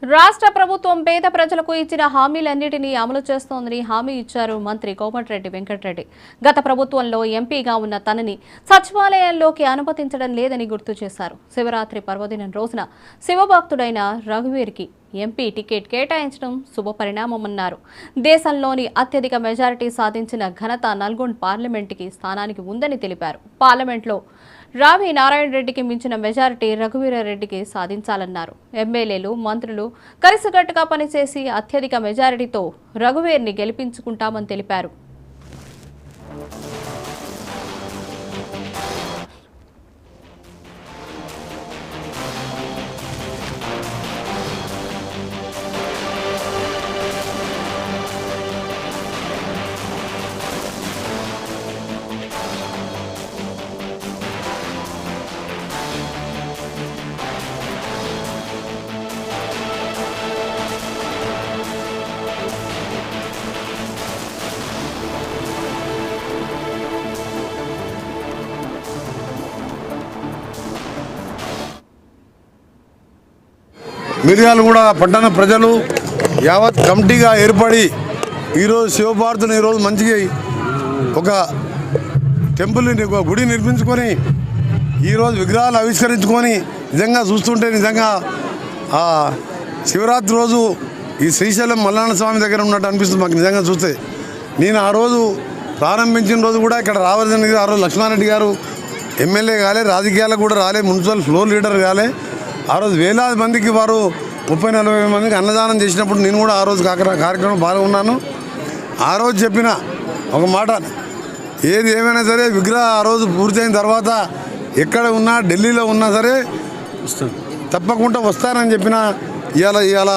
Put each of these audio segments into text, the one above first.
రాష్ట్ర ప్రభుత్వం పేద ప్రజలకు ఇచ్చిన హామీలన్నిటినీ అమలు చేస్తోందని హామీ ఇచ్చారు మంత్రి కోమటిరెడ్డి వెంకటరెడ్డి. గత ప్రభుత్వంలో ఎంపీగా ఉన్న తనని సచివాలయంలోకి అనుమతించడం లేదని గుర్తు చేశారు. శివరాత్రి పర్వదినం రోజున శివభక్తుడైన రఘువీర్కి ఎంపీ టికెట్ కేటాయించడం శుభపరిణామమన్నారు. దేశంలోని అత్యధిక మెజారిటీ సాధించిన ఘనత నల్గొండ పార్లమెంటుకి స్థానానికి ఉందని తెలిపారు. పార్లమెంట్లో రావి నారాయణ రెడ్డికి మించిన మెజారిటీ రఘువీరారెడ్డికి సాధించాలన్నారు. ఎమ్మెల్యేలు, మంత్రులు కలిసికట్టుగా పనిచేసి అత్యధిక మెజారిటీతో రఘువీర్ని గెలిపించుకుంటామని తెలిపారు. మిర్యాలగూడ పట్టణ ప్రజలు యావత్ కమిటీగా ఏర్పడి ఈరోజు శివభారతిని ఈరోజు మంచిగా ఒక టెంపుల్ని ఒక గుడి నిర్మించుకొని ఈరోజు విగ్రహాలు ఆవిష్కరించుకొని నిజంగా చూస్తుంటే నిజంగా ఆ శివరాత్రి రోజు ఈ శ్రీశైలం మల్లన్న స్వామి దగ్గర ఉన్నట్టు అనిపిస్తుంది మాకు నిజంగా చూస్తే. నేను ఆ రోజు ప్రారంభించిన రోజు కూడా ఇక్కడ రావాల్సింది ఆ రోజు లక్ష్మారెడ్డి గారు ఎమ్మెల్యే కాలే, రాజకీయాలకు కూడా రాలే, మున్సిపల్ ఫ్లోర్ లీడర్ కాలే. ఆ రోజు వేలాది మందికి వారు 30-40 మందికి అన్నదానం చేసినప్పుడు నేను కూడా ఆ రోజు కార్యక్రమం పాల్గొన్నాను. ఆ రోజు చెప్పిన ఒక మాట, ఏది ఏమైనా సరే విగ్రహం ఆ రోజు పూర్తయిన తర్వాత ఎక్కడ ఉన్నా ఢిల్లీలో ఉన్నా సరే తప్పకుండా వస్తానని చెప్పిన. ఇవాళ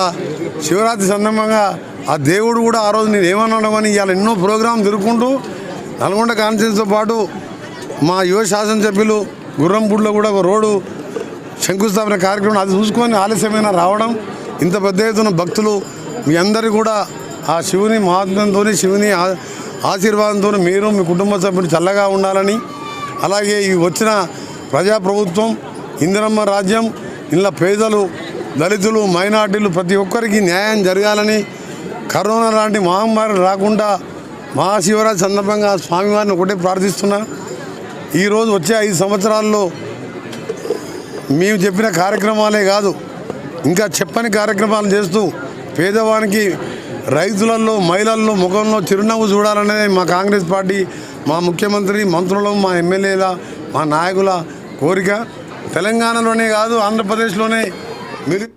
శివరాత్రి సందర్భంగా ఆ దేవుడు కూడా ఆ రోజు నేను ఏమన్నాడమని ఇవాళ ఎన్నో ప్రోగ్రాం తిరుగుకుంటూ నల్గొండ కాన్స్టిట్యూన్సీతో పాటు మా యువ శాసనసభ్యులు గుర్రంపూడిలో కూడా ఒక రోడ్డు శంకుస్థాపన కార్యక్రమం అది చూసుకొని ఆలస్యమైన రావడం, ఇంత పెద్ద ఎత్తున భక్తులు మీ అందరూ కూడా ఆ శివుని మహాత్మ్యంతో, శివుని ఆశీర్వాదంతో మీరు మీ కుటుంబ సభ్యులు చల్లగా ఉండాలని, అలాగే ఈ వచ్చిన ప్రజాప్రభుత్వం ఇందిరమ్మ రాజ్యం ఇలా పేదలు, దళితులు, మైనార్టీలు ప్రతి ఒక్కరికి న్యాయం జరగాలని, కరోనా లాంటి మహమ్మారి రాకుండా మహాశివరాత్రి సందర్భంగా స్వామివారిని ఒకటే ప్రార్థిస్తున్నా. ఈరోజు వచ్చే 5 సంవత్సరాల్లో మేము చెప్పిన కార్యక్రమాలే కాదు ఇంకా చెప్పని కార్యక్రమాలు చేస్తూ పేదవానికి, రైతులలో, మహిళల్లో ముఖంలో చిరునవ్వు చూడాలనేది మా కాంగ్రెస్ పార్టీ, మా ముఖ్యమంత్రి, మంత్రులు, మా ఎమ్మెల్యేల, మా నాయకుల కోరిక. తెలంగాణలోనే కాదు ఆంధ్రప్రదేశ్లోనే మీరు